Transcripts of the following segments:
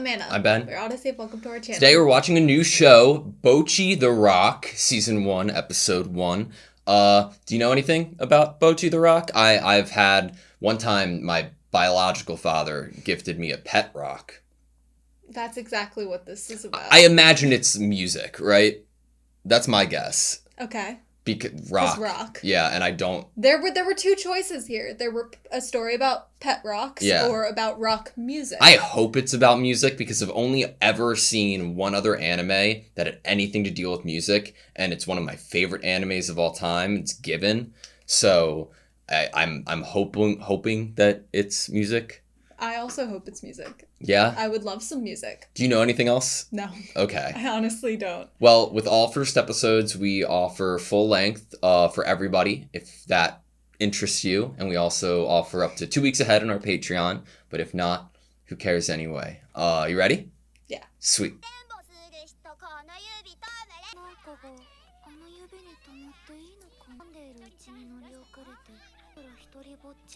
Amanda. I'm Ben. We're AutoSave. Welcome to our channel. Today we're watching a new show, Bocchi The Rock, Season 1, Episode 1. Do you know anything about Bocchi The Rock? I've had, one time, my biological father gifted me a pet rock. That's exactly what this is about. I imagine it's music, right? That's my guess. Okay. Because rock. Yeah, and I don't... There were two choices here. There were a story about pet rocks or about rock music. I hope it's about music because I've only ever seen one other anime that had anything to deal with music, and it's one of my favorite animes of all time. It's Given. So I'm hoping that it's music. I also hope it's music. Yeah? I would love some music. Do you know anything else? No. Okay. I honestly don't. Well, with all first episodes, we offer full length for everybody, if that interests you. And we also offer up to 2 weeks ahead on our Patreon. But if not, who cares anyway? You ready? Yeah. Sweet.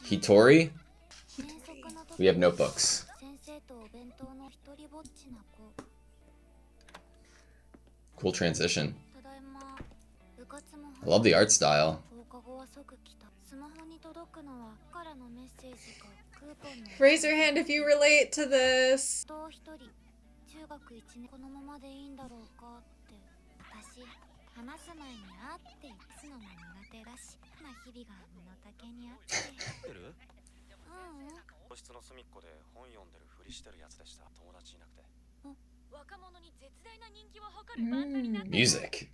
Hitori? We have notebooks. Cool transition. I love the art style. Raise your hand if you relate to this. Music.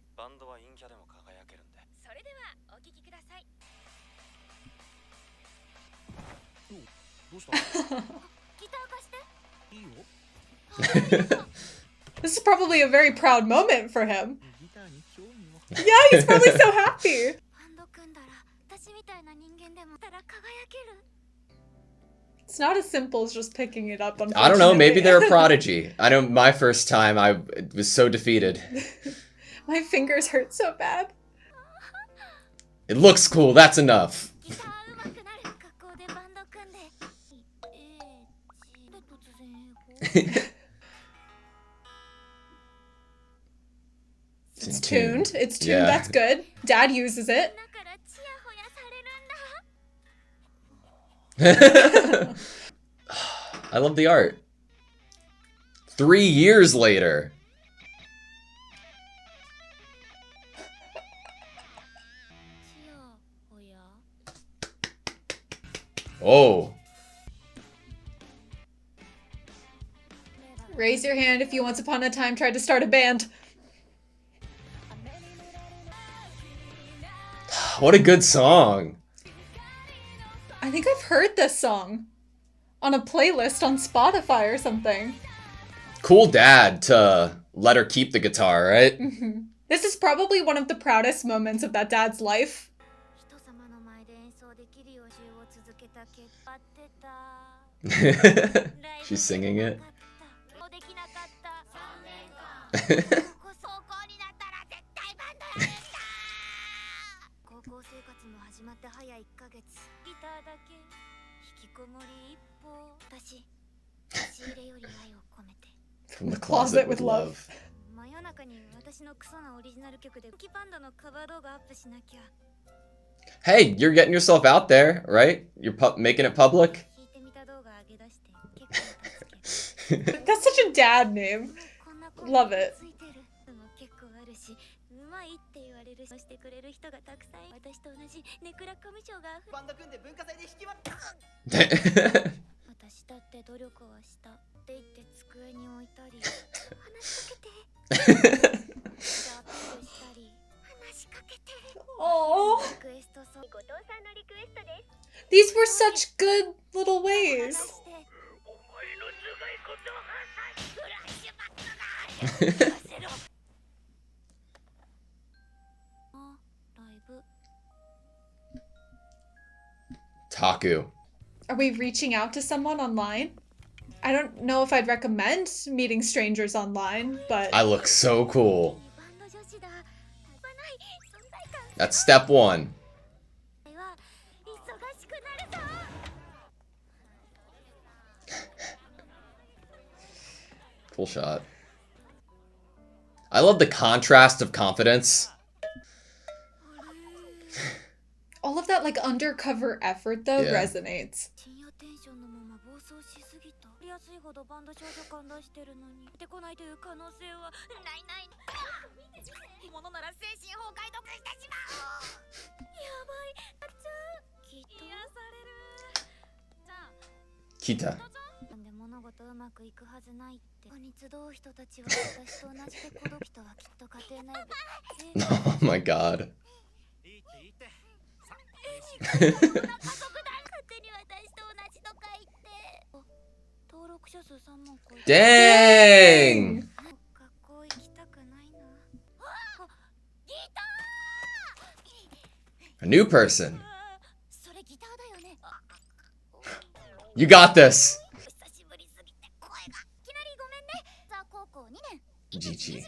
This is probably a very proud moment for him. Yeah, he's probably so happy. It's not as simple as just picking it up. I don't know, maybe they're a prodigy. I know my first time I was so defeated. My fingers hurt so bad. It looks cool, that's enough. It's tuned. It's tuned, yeah. That's good. Dad uses it. I love the art. 3 years later. Oh. Raise your hand if you once upon a time tried to start a band. What a good song. I think I've heard this song on a playlist on Spotify or something. Cool dad to let her keep the guitar, right? Mm-hmm. This is probably one of the proudest moments of that dad's life. She's singing it. From the closet with love. Hey, you're getting yourself out there, right? You're making it public? That's such a dad name. Love it. Oh, these were such good little ways. Taku. Are we reaching out to someone online? I don't know if I'd recommend meeting strangers online, but... I look so cool. That's step one. Cool shot. I love the contrast of confidence. All of that like undercover effort though Yeah. resonates. Kita. Oh my god. Dang! A new person. You got this. GG.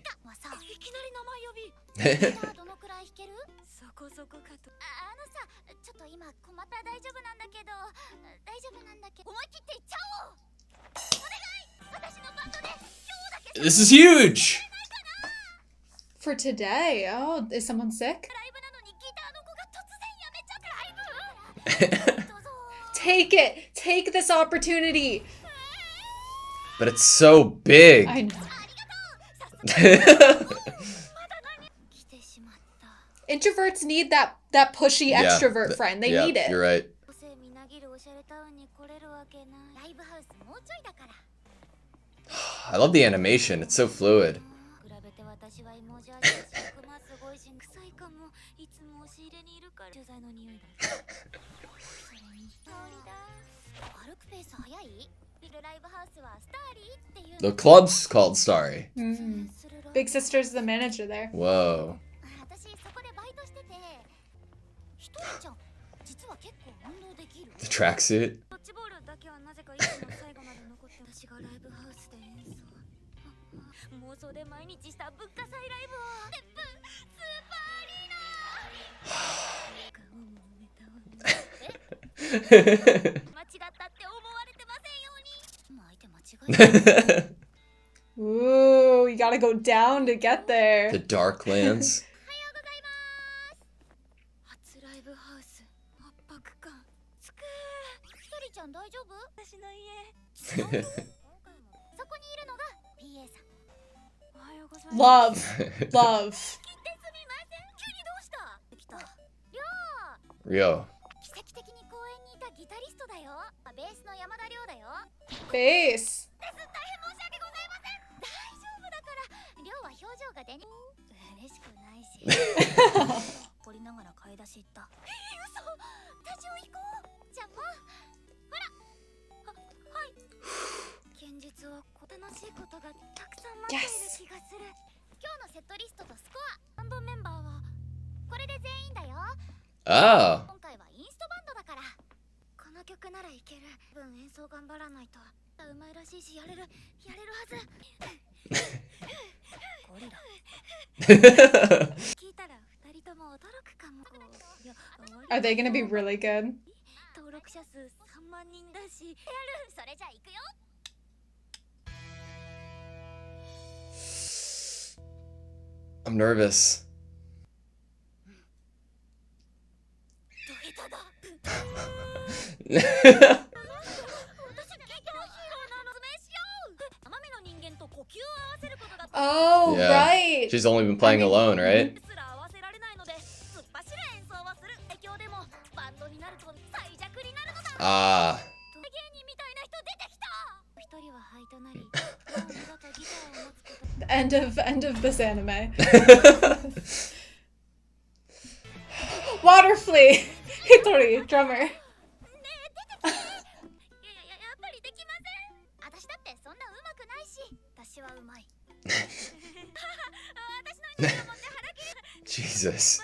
This is huge. For today. Oh, is someone sick? Take it. Take this opportunity. But it's so big. I know. Introverts need that pushy extrovert friend. They need it. You're right. I love the animation. It's so fluid. The club's called Starry. Mm. Big Sister's the manager there. Whoa. The tracksuit. Ooh, you gotta go down to get there. The Darklands. Love. Love. Rio. Bass. Yes. Oh. Are they gonna be really good? I'm nervous. Oh, Yeah. right. She's only been playing alone, right? Ah. End of this anime. Water flea. Hitori, drummer. Jesus.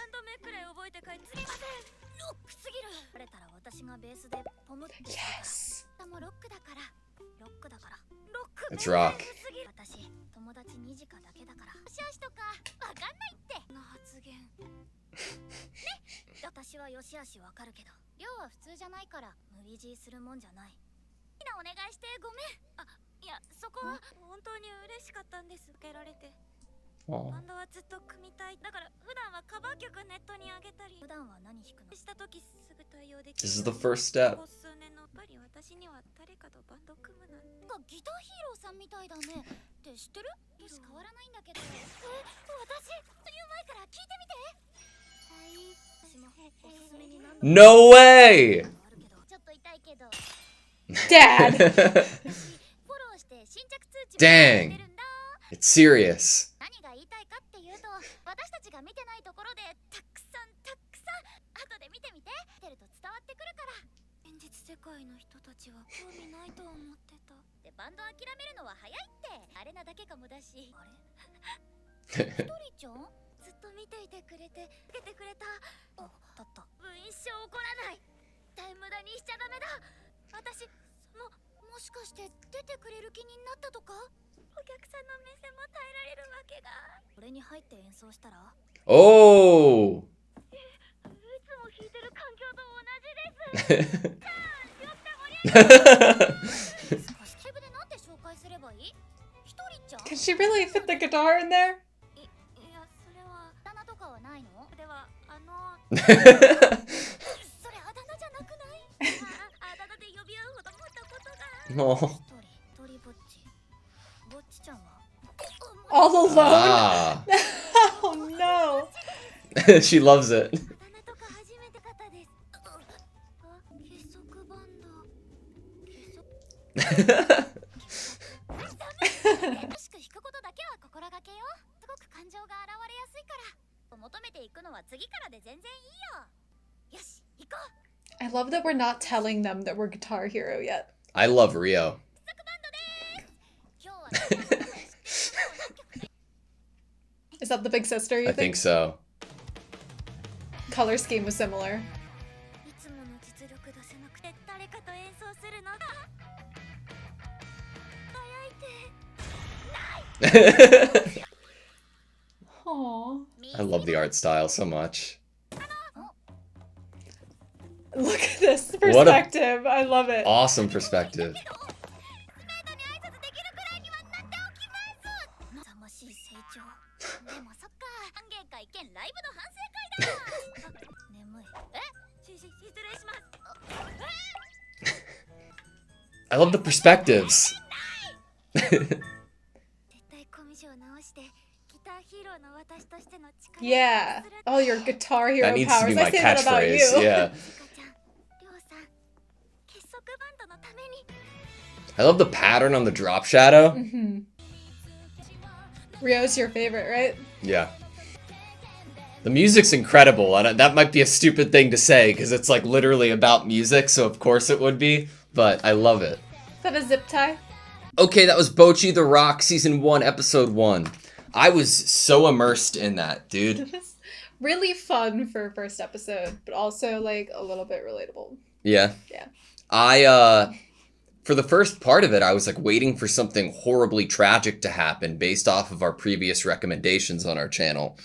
Yes. It's rock. Aw. This is the first step. ギターヒーローさんみたいだねって知ってる？年変わらないんだけど。私という前から聞いてみて。はい。私もおすすめになんだ。 No way! ちょっと痛いけど。Dad! フォローして新着通知もしてるんだ。 It's serious. 何が言いたいかっていうと、私たちが見てないところでたくさん後で見てみて。見てると伝わってくるから。現実世界の人たちは興味ないと思ってた。で、バンド諦めるのは早いって。あれなだけかもだし。あれ？ひとりちゃん？ずっと見ていてくれて、受けてくれた。あ、だった。一生怒らない。絶対無駄にしちゃダメだ。私、もしかして出てくれる気になったとか？お客さんの目線も耐えられるわけが。これに入って演奏したら？ Oh! いつも弾いてる環境と同じです。じゃあ、よって盛り上げて。少しライブでなんて紹介すればいい？ひとりちゃん？ Can she really fit the guitar in there? いや、それはあだ名とかはないの？では、それあだ名じゃなくない？あだ名で呼び合うほど持ったことが。 Oh. 一人ぼっち。ぼっちちゃんは All alone? Ah. Oh no! She loves it. あだ名とか初めて方です。結束バンド。楽しく弾くことだけは心がけよう。すごく感情が現れやすいから。求めていくのは次からで全然いいよ。よし、行こう。 I love that we're not telling them that we're Guitar Hero yet. I love Rio. 今日は Is that the big sister, you I think think? so. Color scheme was similar. いつもの実力出せなくて誰かと演奏するのが早いて。 Aww. I love the art style so much. Look at this What a- perspective. I love it. Awesome perspective. 勇ましい成長。でもそっか、歓迎会兼ライブの反省会だ。眠い。失礼します。 I love the perspectives. 絶対コミュ障直してギターヒーローの私としての力。 Yeah. Oh, your Guitar Hero That needs to be powers. my I say that about catchphrase. you. Yeah. ちゃん、りょうさん、結束バンドのために。 I love the pattern on the drop shadow. Mhm. Rio's your favorite, right? Yeah. The music's incredible, and that might be a stupid thing to say because it's like literally about music, so of course it would be, but I love it. Is that a zip tie? Okay, that was Bocchi The Rock, Season 1, Episode 1. I was so immersed in that, dude. It was really fun for a first episode, but also like a little bit relatable. Yeah. Yeah. For the first part of it, I was like waiting for something horribly tragic to happen based off of our previous recommendations on our channel.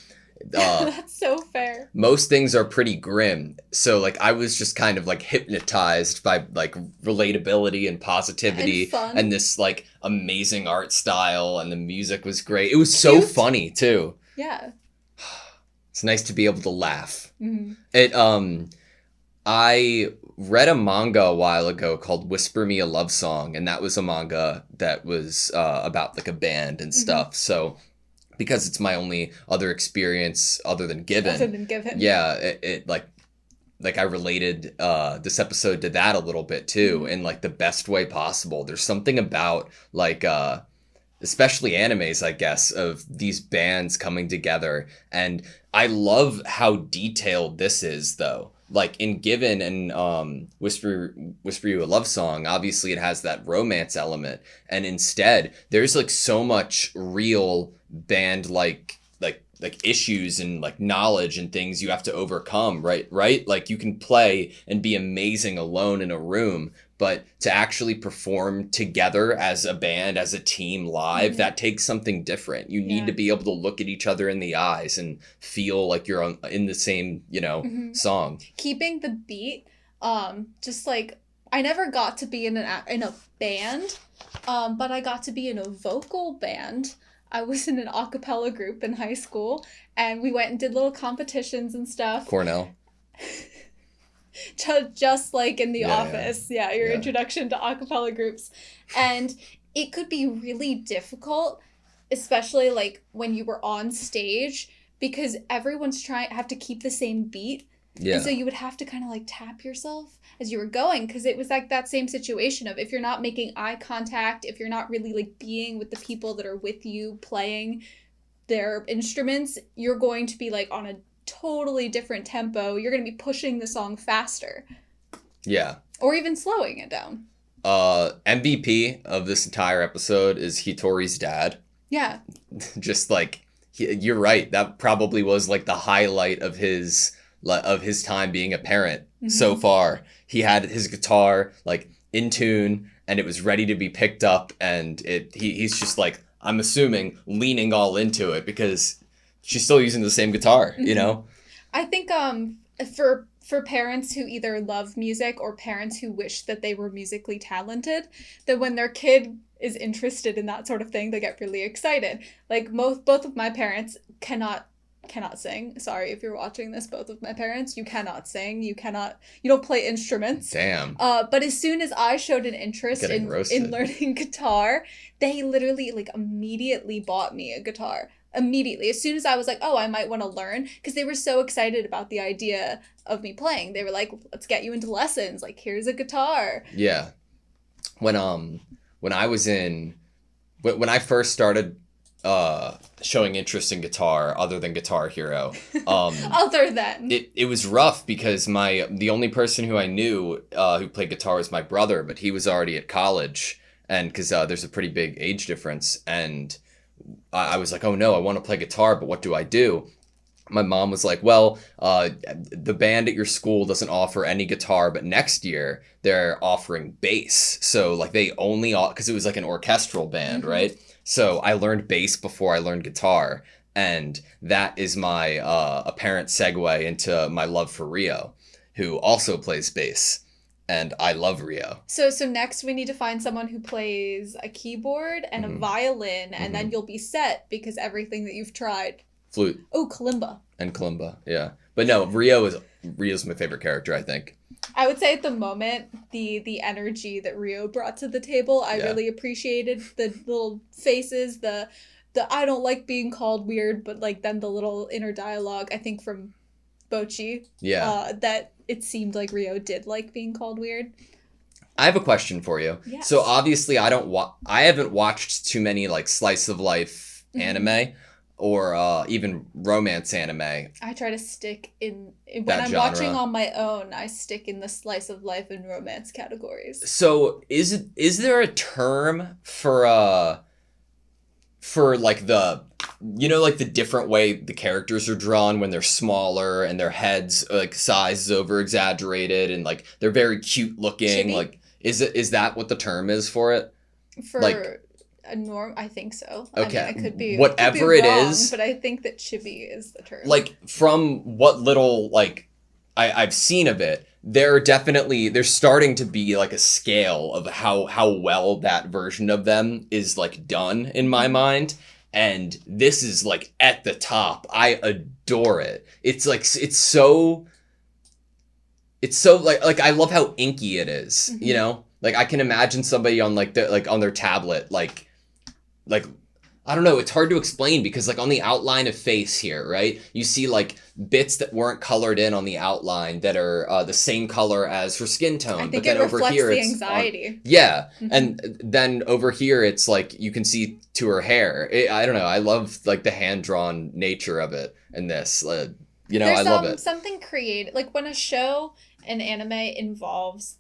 That's so fair. Most things are pretty grim, so like I was just kind of like hypnotized by like relatability and positivity And fun. and this like amazing art style, and the music was great. It was so Cute. funny too. Yeah. It's nice to be able to laugh. Hmm. I read a manga a while ago called Whisper Me a Love Song, and that was a manga that was about like a band and stuff. So because it's my only other experience other than Given. Other than Given. Yeah, it like I related this episode to that a little bit too, in like the best way possible. There's something about like especially animes, I guess, of these bands coming together, and I love how detailed this is though. Like in Given and Whisper You a Love Song, obviously it has that romance element, and instead there's like so much real band like issues and like knowledge and things you have to overcome, right? Like you can play and be amazing alone in a room, but to actually perform together as a band, as a team live, that takes something different. You need to be able to look at each other in the eyes and feel like you're in the same, song. Keeping the beat, just like I never got to be in a band, but I got to be in a vocal band. I was in an a cappella group in high school, and we went and did little competitions and stuff. Cornell. Just like in The Yeah, Office. Yeah, your Yeah. introduction to a cappella groups. And it could be really difficult, especially like when you were on stage, because everyone's have to keep the same beat. Yeah. And so you would have to kind of like tap yourself as you were going, because it was like that same situation of if you're not making eye contact, if you're not really like being with the people that are with you playing their instruments, you're going to be like on a totally different tempo. You're going to be pushing the song faster. Yeah. Or even slowing it down. MVP of this entire episode is Hitori's dad. Yeah. Just like, you're right. That probably was like the highlight of his time being a parent so far. He had his guitar like in tune and it was ready to be picked up, and he's just like, I'm assuming, leaning all into it because she's still using the same guitar, you know? I think for parents who either love music or parents who wish that they were musically talented, that when their kid is interested in that sort of thing, they get really excited. Like both of my parents cannot sing. Sorry if you're watching this, both of my parents, you cannot sing. You don't play instruments. Damn. But as soon as I showed an interest in learning guitar, they literally like immediately bought me a guitar. Immediately. As soon as I was like, oh, I might want to learn, because they were so excited about the idea of me playing. They were like, let's get you into lessons. Like, here's a guitar. Yeah. When I first started showing interest in guitar, other than Guitar Hero, it was rough because the only person who I knew who played guitar was my brother, but he was already at college, and because there's a pretty big age difference, and I was like, oh no, I want to play guitar, but what do I do? My mom was like, well, the band at your school doesn't offer any guitar, but next year they're offering bass. So like they only, because it was like an orchestral band, right? So I learned bass before I learned guitar. And that is my apparent segue into my love for Rio, who also plays bass. And I love Rio. So next we need to find someone who plays a keyboard and a violin, and then you'll be set because everything that you've tried. Flute. Oh, kalimba. And kalimba, yeah. But no, Rio's my favorite character, I think. I would say at the moment, the energy that Rio brought to the table, I really appreciated. The little faces, the I don't like being called weird, but like then the little inner dialogue, I think from Bocchi. Yeah. That it seemed like Rio did like being called weird. I have a question for you. Yes. So obviously I haven't watched too many like slice of life anime or even romance anime. I try to stick in when That I'm genre. watching on my own, I stick in the slice of life and romance categories. So is there a term for like like the different way the characters are drawn when they're smaller and their heads like size is over exaggerated and like they're very cute looking? Chibi? Like is that what the term is for it? For Like- a norm, I think so. Okay. I mean, I could be Whatever it it is. but I think that chibi is the term. Like from what little like I've seen of it, there's starting to be like a scale of how well that version of them is like done in my mind. And this is like at the top. I adore it. It's like it's so like I love how inky it is, you know? Like I can imagine somebody on like on their tablet like I don't know, it's hard to explain because like on the outline of face here, right? You see like bits that weren't colored in on the outline that are the same color as her skin tone. I think but then it reflects over here the it's anxiety. yeah. And then over here it's like you can see to her hair. I don't know. I love like the hand-drawn nature of it in this. I love it. Something creative, like when a show, an anime involves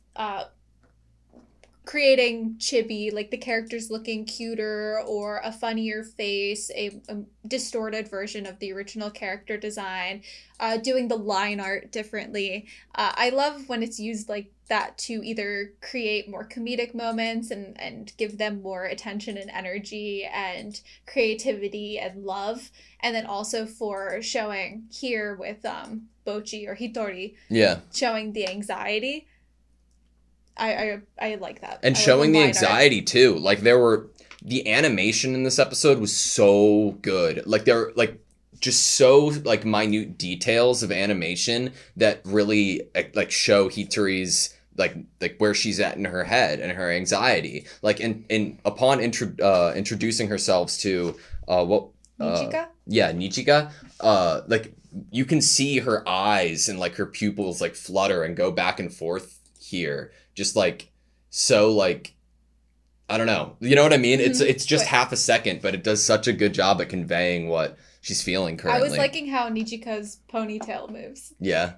creating chibi, like the characters looking cuter or a funnier face, a distorted version of the original character design, doing the line art differently. I love when it's used like that to either create more comedic moments and give them more attention and energy and creativity and love. And then also for showing here with Bocchi or Hitori, Yeah. showing the anxiety. I like that. And I like showing when the line anxiety too. Like the animation in this episode was so good. Like there were like just so like minute details of animation that really like show Hitori's like where she's at in her head and her anxiety. Like in upon introducing herself to what Nichika? yeah, Nichika, like you can see her eyes and like her pupils like flutter and go back and forth here. Just like so like I don't know. You know what I mean? It's just Wait. half a second, but it does such a good job at conveying what she's feeling I currently. was liking how Nichika's ponytail moves. Yeah.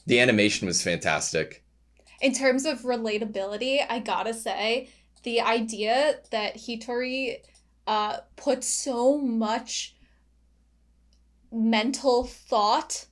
The animation was fantastic. In terms of relatability, I gotta say, the idea that Hitori put so much mental thought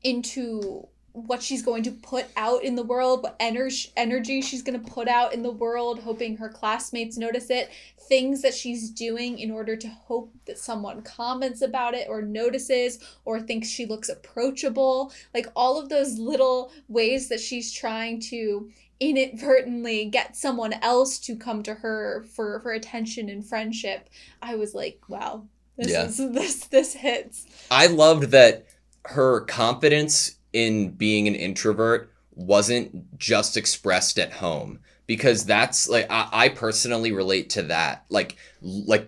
into what she's going to put out in the world, what energy she's going to put out in the world, hoping her classmates notice it, things that she's doing in order to hope that someone comments about it or notices or thinks she looks approachable. Like all of those little ways that she's trying to inadvertently get someone else to come to her for attention and friendship. I was like, wow, this hits. I loved that her confidence in being an introvert wasn't just expressed at home, because that's like I personally relate to that. Like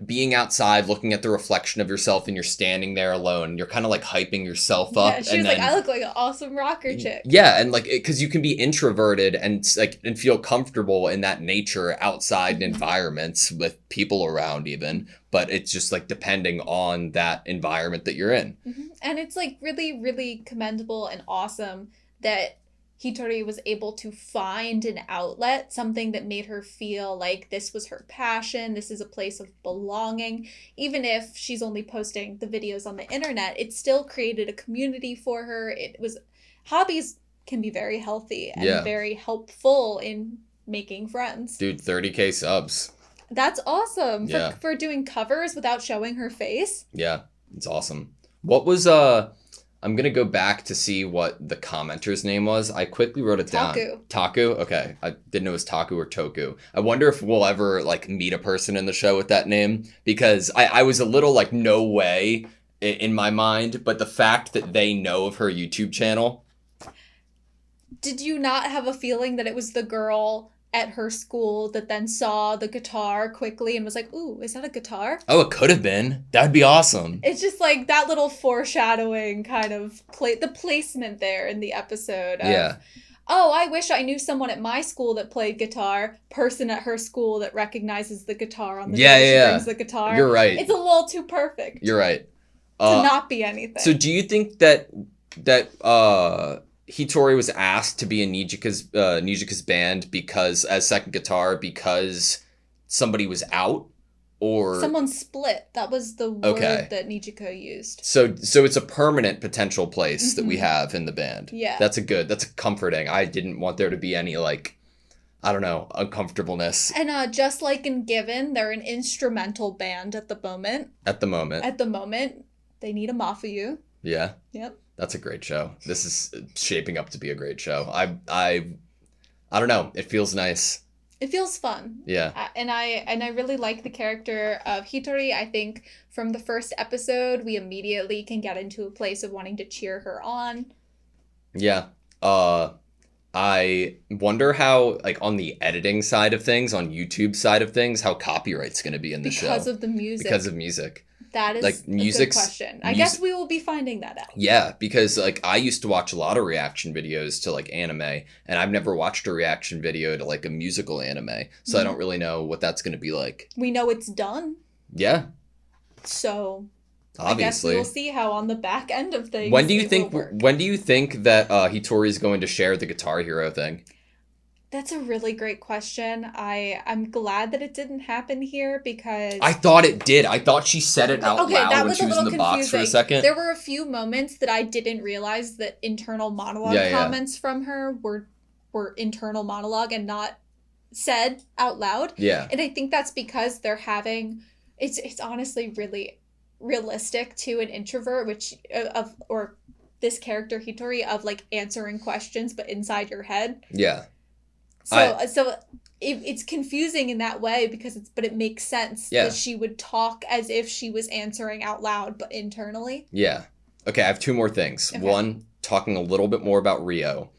being outside looking at the reflection of yourself and you're standing there alone, you're kind of like hyping yourself up. Yeah, she and was then, like, I look like an awesome rocker chick. yeah, and like because you can be introverted and like and feel comfortable in that nature outside environments with people around even, but it's just like depending on that environment that you're in. And it's like really, really commendable and awesome that Hitori was able to find an outlet, something that made her feel like this was her passion, this is a place of belonging. Even if she's only posting the videos on the internet, it still created a community for her. It was hobbies can be very healthy and very helpful in making friends. Dude, 30K subs. That's awesome Yeah. for doing covers without showing her face. Yeah, it's awesome. What was I'm gonna go back to see what the commenter's name was. I quickly wrote it down. Taku? Okay. I didn't know it was Taku or Toku. I wonder if we'll ever like meet a person in the show with that name, because I was a little like no way in my mind, but the fact that they know of her YouTube channel. Did you not have a feeling that it was the girl at her school that then saw the guitar quickly and was like, ooh, is that a guitar? Oh, it could have been. That'd be awesome. It's just like that little foreshadowing kind of the placement there in the episode. Of, oh, I wish I knew someone at my school that played guitar. Person at her school that recognizes the guitar on the day she brings the guitar. You're right. It's a little too perfect. You're right. To not be anything. So do you think that Hitori was asked to be in Nijika's band because as second guitar because somebody was out, or someone split? That was the word that Nijika used. So it's a permanent potential place that we have in the band. Yeah. That's comforting. I didn't want there to be any like, I don't know, uncomfortableness. And just like in Given, they're an instrumental band at the moment. At the moment, they need a Mafuyu. Yeah. Yep. That's a great show. This is shaping up to be a great show. I don't know. It feels nice. It feels fun. Yeah. And I really like the character of Hitori. I think from the first episode, we immediately can get into a place of wanting to cheer her on. Yeah. I wonder how, like, on the editing side of things, on YouTube side of things, how copyright's going to be in the show. Because of the music. Because of music. That is a good question. I guess we will be finding that out. Yeah, because like I used to watch a lot of reaction videos to like anime, and I've never watched a reaction video to like a musical anime, so I don't really know what that's going to be like. We know it's done. Yeah. So obviously, I guess we'll see how on the back end of things. When do you think that Hitori is going to share the Guitar Hero thing? That's a really great question. I'm glad that it didn't happen here because I thought it did. I thought she said it out loud when she was in the box for a second. There were a few moments that I didn't realize that internal monologue comments from her were internal monologue and not said out loud. Yeah. And I think that's because they're having it's honestly really realistic to an introvert, or this character Hitori, of like answering questions but inside your head. Yeah. So it's confusing in that way because but it makes sense Yeah. that she would talk as if she was answering out loud, but internally. Yeah. Okay, I have two more things. Okay. One, talking a little bit more about Rio.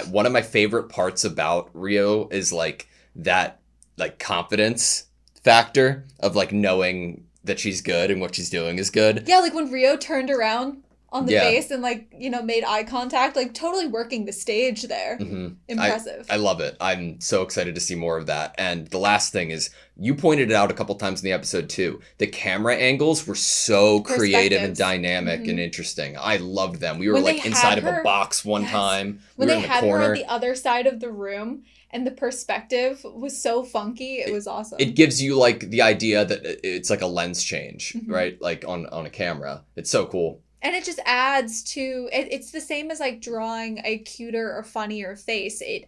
One of my favorite parts about Rio is like that like confidence factor of like knowing that she's good and what she's doing is good. Yeah, like when Rio turned around on the Yeah. base and like, made eye contact, like totally working the stage there. Mm-hmm. Impressive. I love it. I'm so excited to see more of that. And the last thing is, you pointed it out a couple times in the episode too. The camera angles were so creative and Perspectives. dynamic and interesting. I loved them. We were When they like had inside of a her- box one Yes. time. When we were they in the had her corner. on the other side of the room and the perspective was so funky, it was awesome. It gives you like the idea that it's like a lens change, Mhm. right? Like on a camera. It's so cool. And it just adds to it's the same as like drawing a cuter or funnier face. It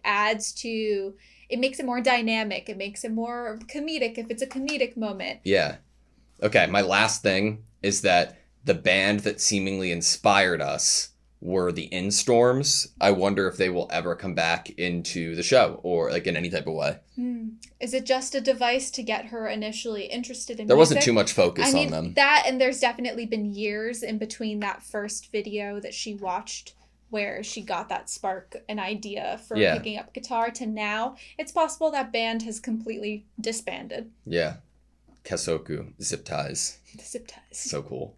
makes it more dynamic. It makes it more comedic if it's a comedic moment. Yeah. Okay, my last thing is that the band that seemingly inspired us were the Instorms. I wonder if they will ever come back into the show or like in any type of way. Is it just a device to get her initially interested in There wasn't music? too much focus on them. That, and there's definitely been years in between that first video that she watched where she got that spark, an idea for Yeah. picking up guitar, to now. It's possible that band has completely disbanded. Yeah. Kasoku, zip ties. The zip ties. So cool.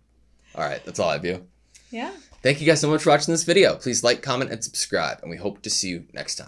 All right, that's all I have you. Yeah. Thank you guys so much for watching this video. Please like, comment, and subscribe, and we hope to see you next time.